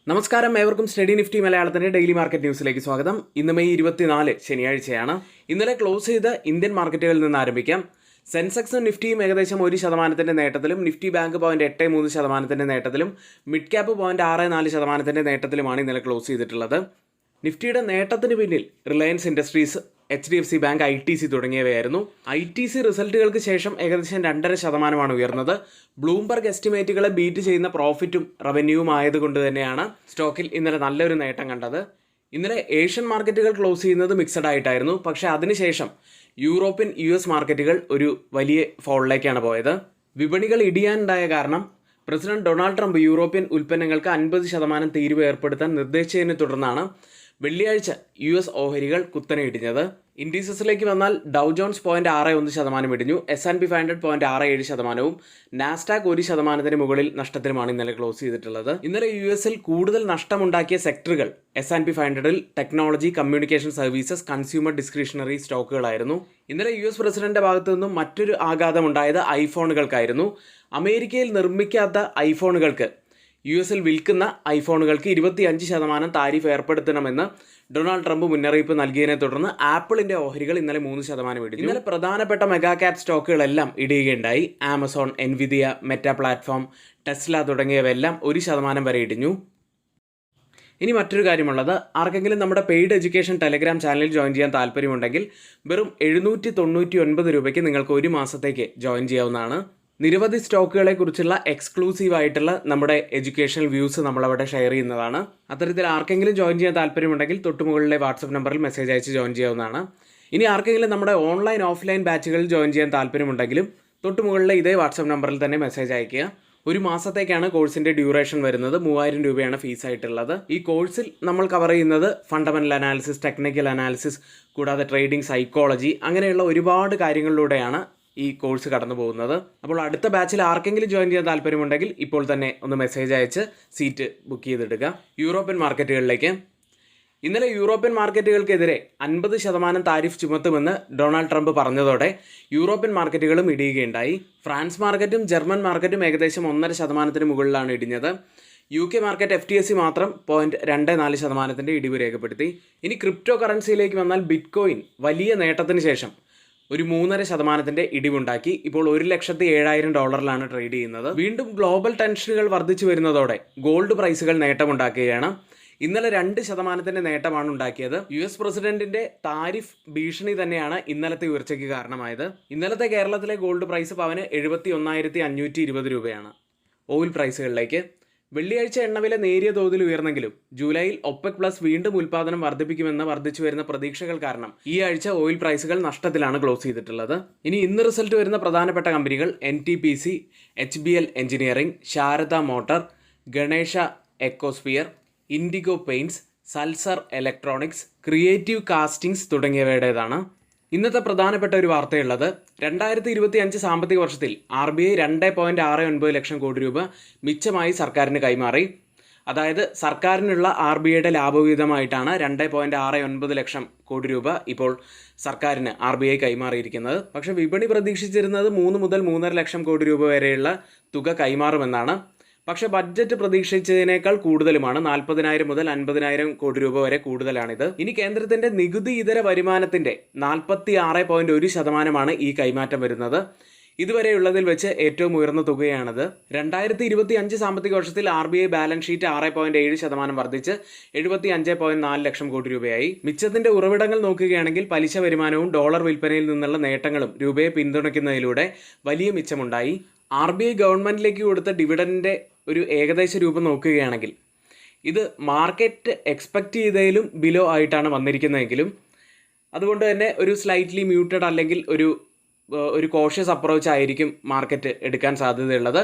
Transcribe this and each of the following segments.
നമസ്കാരം, ഏവർക്കും study Nifty മലയാളത്തിന്റെ ഡെയിലി മാർക്കറ്റ് ന്യൂസിലേക്ക് സ്വാഗതം. ഇന്ന് മെയ് 24 ശനിയാഴ്ചയാണ്. ഇന്നലെ ക്ലോസ് ചെയ്ത ഇന്ത്യൻ മാർക്കറ്റുകളിൽ നിന്ന് ആരംഭിക്കാം. സെൻസെക്സും നിഫ്റ്റിയും ഏകദേശം 1% നേട്ടത്തിലും, നിഫ്റ്റി ബാങ്ക് 0.83% നേട്ടത്തിലും, മിഡ് ക്യാപ്പ് 0.64% നേട്ടത്തിലുമാണ് ഇന്നലെ ക്ലോസ് ചെയ്തിട്ടുള്ളത്. നിഫ്റ്റിയുടെ നേട്ടത്തിന് പിന്നിൽ Reliance industries, HDFC bank, ITC തുടങ്ങിയവയായിരുന്നു. ITC റിസൾട്ടുകൾക്ക് ശേഷം ഏകദേശം 2.5% ഉയർന്നത്. ബ്ലൂംബർഗ് എസ്റ്റിമേറ്റുകളെ ബീറ്റ് ചെയ്യുന്ന പ്രോഫിറ്റും റവന്യൂവും ആയതുകൊണ്ട് തന്നെയാണ് സ്റ്റോക്കിൽ ഇന്നലെ നല്ലൊരു നേട്ടം കണ്ടത്. ഇന്നലെ ഏഷ്യൻ മാർക്കറ്റുകൾ ക്ലോസ് ചെയ്യുന്നത് മിക്സഡ് ആയിട്ടായിരുന്നു. പക്ഷേ അതിനുശേഷം യൂറോപ്യൻ US മാർക്കറ്റുകൾ ഒരു വലിയ ഫോളിലേക്കാണ് പോയത്. വിപണികൾ ഇടിയാനുണ്ടായ കാരണം പ്രസിഡന്റ് ഡൊണാൾഡ് ട്രംപ് യൂറോപ്യൻ ഉൽപ്പന്നങ്ങൾക്ക് 50% തീരുവ ഏർപ്പെടുത്താൻ നിർദ്ദേശിച്ചതിനെ തുടർന്നാണ് വെള്ളിയാഴ്ച US ഓഹരികൾ കുത്തനെ ഇടിഞ്ഞത്. ഇൻഡീസസിലേക്ക് വന്നാൽ ഡൗ ജോൺസ് 0.61% ഇടിഞ്ഞു, S&P 500 0.67%, നാസ്ഡാക്ക് 1% മുകളിൽ നഷ്ടത്തിലുമാണ് ഇന്നലെ ക്ലോസ് ചെയ്തിട്ടുള്ളത്. ഇന്നലെ US കൂടുതൽ നഷ്ടമുണ്ടാക്കിയ സെക്ടറുകൾ S&P 500 technology, communication services, consumer discretionary സ്റ്റോക്കുകളായിരുന്നു. ഇന്നലെ US പ്രസിഡന്റിന്റെ ഭാഗത്തു നിന്നും മറ്റൊരു ആഘാതമുണ്ടായത് ഐഫോണുകൾക്കായിരുന്നു. അമേരിക്കയിൽ നിർമ്മിക്കാത്ത ഐഫോണുകൾക്ക് US വിൽക്കുന്ന ഐഫോണുകൾക്ക് 25% താരിഫ് ഏർപ്പെടുത്തണമെന്ന് ഡൊണാൾഡ് ട്രംപ് മുന്നറിയിപ്പ് നൽകിയതിനെ തുടർന്ന് ആപ്പിളിന്റെ ഓഹരികൾ ഇന്നലെ 3% ഇടിഞ്ഞു. ഇന്നലെ പ്രധാനപ്പെട്ട മെഗാ ക്യാപ് സ്റ്റോക്കുകളെല്ലാം ഇടിയുകയുണ്ടായി. Amazon, Nvidia, Meta platform, Tesla തുടങ്ങിയവയെല്ലാം 1% വരെ ഇടിഞ്ഞു. ഇനി മറ്റൊരു കാര്യമുള്ളത്, ആർക്കെങ്കിലും നമ്മുടെ പെയ്ഡ് എഡ്യൂക്കേഷൻ ടെലഗ്രാം ചാനലിൽ ജോയിൻ ചെയ്യാൻ താല്പര്യമുണ്ടെങ്കിൽ വെറും 799 രൂപയ്ക്ക് നിങ്ങൾക്ക് ഒരു മാസത്തേക്ക് ജോയിൻ ചെയ്യാവുന്നതാണ്. നിരവധി സ്റ്റോക്കുകളെ കുറിച്ചുള്ള എക്സ്ക്ലൂസീവ് ആയിട്ടുള്ള നമ്മുടെ എഡ്യൂക്കേഷണൽ വ്യൂസ് നമ്മളവിടെ ഷെയർ ചെയ്യുന്നതാണ്. അത്തരത്തിൽ ആർക്കെങ്കിലും ജോയിൻ ചെയ്യാൻ താല്പര്യമുണ്ടെങ്കിൽ തൊട്ടുമുകളിലെ വാട്സപ്പ് നമ്പറിൽ മെസ്സേജ് അയച്ച് ജോയിൻ ചെയ്യാവുന്നതാണ്. ഇനി ആർക്കെങ്കിലും നമ്മുടെ ഓൺലൈൻ ഓഫ്ലൈൻ ബാച്ചുകളിൽ ജോയിൻ ചെയ്യാൻ താല്പര്യമുണ്ടെങ്കിലും തൊട്ടുമുകളിലെ ഇതേ വാട്സപ്പ് നമ്പറിൽ തന്നെ മെസ്സേജ് അയയ്ക്കുക. ഒരു മാസത്തേക്കാണ് കോഴ്സിന്റെ ഡ്യൂറേഷൻ വരുന്നത്. 3000 രൂപയാണ് ഫീസ് ആയിട്ടുള്ളത്. ഈ കോഴ്സിൽ നമ്മൾ കവർ ചെയ്യുന്നത് ഫണ്ടമെന്റൽ അനാലിസിസ്, ടെക്നിക്കൽ അനാലിസിസ്, കൂടാതെ ട്രേഡിംഗ് സൈക്കോളജി, അങ്ങനെയുള്ള ഒരുപാട് കാര്യങ്ങളിലൂടെയാണ് ഈ കോഴ്സ് കടന്നു പോകുന്നത്. അപ്പോൾ അടുത്ത ബാച്ചിൽ ആർക്കെങ്കിലും ജോയിൻ ചെയ്യാൻ താല്പര്യമുണ്ടെങ്കിൽ ഇപ്പോൾ തന്നെ ഒന്ന് മെസ്സേജ് അയച്ച് സീറ്റ് ബുക്ക് ചെയ്തെടുക്കുക. യൂറോപ്യൻ മാർക്കറ്റുകളിലേക്ക് ഇന്നലെ യൂറോപ്യൻ മാർക്കറ്റുകൾക്കെതിരെ 50% താരിഫ് ചുമത്തുമെന്ന് ഡൊണാൾഡ് ട്രംപ് പറഞ്ഞതോടെ യൂറോപ്യൻ മാർക്കറ്റുകളും ഇടിയുകയുണ്ടായി. ഫ്രാൻസ് മാർക്കറ്റും ജർമ്മൻ മാർക്കറ്റും ഏകദേശം 1.5% മുകളിലാണ് ഇടിഞ്ഞത്. UK മാർക്കറ്റ് FTSE മാത്രം 0.24% ഇടിവ് രേഖപ്പെടുത്തി. ഇനി ക്രിപ്റ്റോ കറൻസിയിലേക്ക് വന്നാൽ ബിറ്റ്കോയിൻ വലിയ നേട്ടത്തിന് ശേഷം ഒരു 3.5% ഇടിവുണ്ടാക്കി. ഇപ്പോൾ $107,000 ട്രേഡ് ചെയ്യുന്നത്. വീണ്ടും ഗ്ലോബൽ ടെൻഷനുകൾ വർദ്ധിച്ചു വരുന്നതോടെ ഗോൾഡ് പ്രൈസുകൾ നേട്ടമുണ്ടാക്കുകയാണ്. ഇന്നലെ 2% നേട്ടമാണ് ഉണ്ടാക്കിയത്. US പ്രസിഡന്റിന്റെ താരിഫ് ഭീഷണി തന്നെയാണ് ഇന്നലത്തെ ഉയർച്ചയ്ക്ക് കാരണമായത്. ഇന്നലത്തെ കേരളത്തിലെ ഗോൾഡ് പ്രൈസ് പവന് 71,520 രൂപയാണ്. ഓയിൽ പ്രൈസുകളിലേക്ക് വെള്ളിയാഴ്ച എണ്ണവില നേരിയ തോതിൽ ഉയർന്നെങ്കിലും ജൂലൈയിൽ ഒപെക് പ്ലസ് വീണ്ടും ഉൽപ്പാദനം വർദ്ധിപ്പിക്കുമെന്ന് വർദ്ധിച്ചു വരുന്ന പ്രതീക്ഷകൾ കാരണം ഈ ആഴ്ച ഓയിൽ പ്രൈസുകൾ നഷ്ടത്തിലാണ് ക്ലോസ് ചെയ്തിട്ടുള്ളത്. ഇന്ന് റിസൾട്ട് വരുന്ന പ്രധാനപ്പെട്ട കമ്പനികൾ NTPC, HBL Engineering, Sharda Motor, Ganesha Ecosphere, Indigo Paints, Salzer Electronics, Creative Castings തുടങ്ങിയവയുടേതാണ്. ഇന്നത്തെ പ്രധാനപ്പെട്ട ഒരു വാർത്തയുള്ളത്, 2025 സാമ്പത്തിക വർഷത്തിൽ RBI 2.69 ലക്ഷം കോടി രൂപ മിച്ചമായി സർക്കാരിന് കൈമാറി. അതായത് സർക്കാരിനുള്ള RBIയുടെ ലാഭവിഹിതമായിട്ടാണ് 2.69 ലക്ഷം കോടി രൂപ ഇപ്പോൾ സർക്കാരിന് RBI കൈമാറിയിരിക്കുന്നത്. പക്ഷേ വിപണി പ്രതീക്ഷിച്ചിരുന്നത് 3 മുതൽ 3.5 ലക്ഷം കോടി രൂപ വരെയുള്ള തുക കൈമാറുമെന്നാണ്. പക്ഷേ ബഡ്ജറ്റ് പ്രതീക്ഷിച്ചതിനേക്കാൾ കൂടുതലുമാണ്. 40,000 മുതൽ 50,000 കോടി രൂപ വരെ കൂടുതലാണിത്. ഇനി കേന്ദ്രത്തിന്റെ നികുതി ഇതര വരുമാനത്തിന്റെ 46.1% ഈ കൈമാറ്റം വരുന്നത്. ഇതുവരെയുള്ളതിൽ വെച്ച് ഏറ്റവും ഉയർന്ന തുകയാണിത്. 2025 സാമ്പത്തിക വർഷത്തിൽ RBI ബാലൻസ് ഷീറ്റ് 6.7% വർദ്ധിച്ച് 75.4 ലക്ഷം കോടി രൂപയായി. മിച്ചത്തിന്റെ ഉറവിടങ്ങൾ നോക്കുകയാണെങ്കിൽ പലിശ വരുമാനവും ഡോളർ വിൽപ്പനയിൽ നിന്നുള്ള നേട്ടങ്ങളും രൂപയെ പിന്തുണയ്ക്കുന്നതിലൂടെ വലിയ മിച്ചമുണ്ടായി. RBI ഗവൺമെന്റിലേക്ക് കൊടുത്ത ഡിവിഡൻഡിന്റെ ഒരു ഏകദേശ രൂപം നോക്കുകയാണെങ്കിൽ ഇത് മാർക്കറ്റ് എക്സ്പെക്റ്റ് ചെയ്തതിലും ബിലോ ആയിട്ടാണ് വന്നിരിക്കുന്നതെങ്കിലും അതുകൊണ്ട് തന്നെ ഒരു സ്ലൈറ്റ്ലി മ്യൂട്ടഡ് അല്ലെങ്കിൽ ഒരു കോഷ്യസ് അപ്രോച്ച് ആയിരിക്കും മാർക്കറ്റ് എടുക്കാൻ സാധ്യതയുള്ളത്.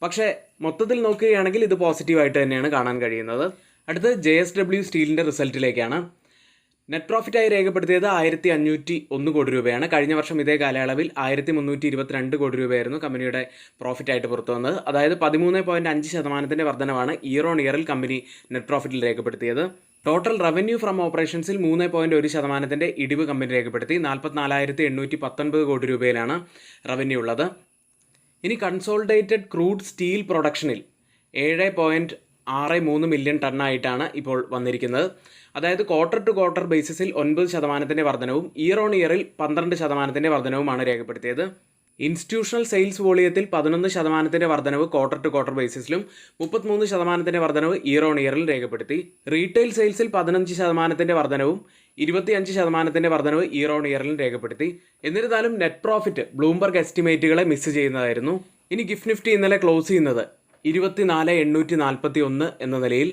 പക്ഷേ മൊത്തത്തിൽ നോക്കുകയാണെങ്കിൽ ഇത് പോസിറ്റീവായിട്ട് തന്നെയാണ് കാണാൻ കഴിയുന്നത്. അടുത്ത് JSW സ്റ്റീലിൻ്റെ റിസൾട്ടിലേക്കാണ്. നെറ്റ് പ്രോഫിറ്റായി രേഖപ്പെടുത്തിയത് 1,501 കോടി രൂപയാണ്. കഴിഞ്ഞ വർഷം ഇതേ കാലയളവിൽ 1,322 കോടി രൂപയായിരുന്നു കമ്പനിയുടെ പ്രോഫിറ്റായിട്ട് പുറത്തു വന്നത്. അതായത് 13.5% വർധനവാണ് ഇയർ ഓൺ ഇയറിൽ കമ്പനി നെറ്റ് പ്രോഫിറ്റിൽ രേഖപ്പെടുത്തിയത്. ടോട്ടൽ റവന്യൂ ഫ്രം ഓപ്പറേഷൻസിൽ 3.1% ഇടിവ് കമ്പനി രേഖപ്പെടുത്തി. 44,819 കോടി രൂപയിലാണ് റവന്യൂ ഉള്ളത്. ഇനി കൺസോളിഡേറ്റഡ് ക്രൂഡ് സ്റ്റീൽ പ്രൊഡക്ഷനിൽ 6.3 മില്യൺ ടണ്ണായിട്ടാണ് ഇപ്പോൾ വന്നിരിക്കുന്നത്. അതായത് ക്വാർട്ടർ ടു ക്വാർട്ടർ ബേസിസിൽ 9% വർധനവും ഇയർ ഓൺ ഇയറിൽ 12% വർധനവുമാണ് രേഖപ്പെടുത്തിയത്. ഇൻസ്റ്റിറ്റ്യൂഷണൽ സെയിൽസ് വോളിയത്തിൽ 11% വർധനവ് ക്വാർട്ടർ ടു ക്വാർട്ടർ ബേസിസിലും 33% വർധനവ് ഇയർ ഓൺ ഇയറിൽ രേഖപ്പെടുത്തി. റീറ്റെയിൽ സെയിൽസിൽ 15% വർധനവും 25% വർധനവ് ഇയർ ഓൺ ഇയറിലും രേഖപ്പെടുത്തി. എന്നിരുന്നാലും നെറ്റ് പ്രോഫിറ്റ് ബ്ലൂംബർഗ് എസ്റ്റിമേറ്റുകളെ മിസ് ചെയ്യുന്നതായിരുന്നു. ഇനി ഗിഫ്റ്റ് നിഫ്റ്റി ഇന്നലെ ക്ലോസ് ചെയ്യുന്നത് 24,841 എന്ന നിലയിൽ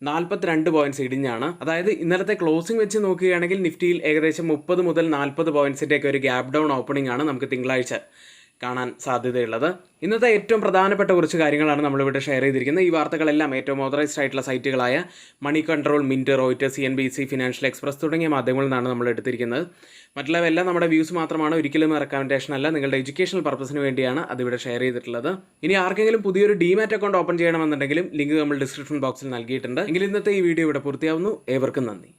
42 പോയിന്റ്സ് ഇടിഞ്ഞാണ്. അതായത് ഇന്നലത്തെ ക്ലോസിംഗ് വെച്ച് നോക്കുകയാണെങ്കിൽ നിഫ്റ്റിയിൽ ഏകദേശം 30 മുതൽ 40 പോയിന്റ്സിൻ്റെയൊക്കെ ഒരു ഗ്യാപ് ഡൗൺ ഓപ്പണിംഗ് ആണ് നമുക്ക് തിങ്കളാഴ്ച കാണാൻ സാധ്യതയുള്ളത്. ഇന്നത്തെ ഏറ്റവും പ്രധാനപ്പെട്ട കുറച്ച് കാര്യങ്ങളാണ് നമ്മളിവിടെ ഷെയർ ചെയ്തിരിക്കുന്നത്. ഈ വാർത്തകളെല്ലാം ഏറ്റവും ഓതറൈസ്ഡ് ആയിട്ടുള്ള സൈറ്റുകളായ Moneycontrol, Mint, Reuters, CNBC, Financial Express തുടങ്ങിയ മാധ്യമങ്ങളിൽ നിന്നാണ് നമ്മൾ എടുത്തിരിക്കുന്നത്. മറ്റുള്ളവയെല്ലാം നമ്മുടെ വ്യൂസ് മാത്രമാണ്, ഒരിക്കലും റെക്കമെൻഡേഷൻ അല്ല. നിങ്ങളുടെ എഡ്യൂക്കേഷണൽ പർപ്പസിന് വേണ്ടിയാണ് അതിവിടെ ഷെയർ ചെയ്തിട്ടുള്ളത്. ഇനി ആർക്കെങ്കിലും പുതിയൊരു ഡിമാറ്റ് അക്കൗണ്ട് ഓപ്പൺ ചെയ്യണമെന്നുണ്ടെങ്കിലും ലിങ്ക് നമ്മൾ ഡിസ്ക്രിപ്ഷൻ ബോക്സിൽ നൽകിയിട്ടുണ്ട്. എങ്കിൽ ഇന്നത്തെ ഈ വീഡിയോ ഇവിടെ പൂർത്തിയാവുന്നു. ഏവർക്കും നന്ദി.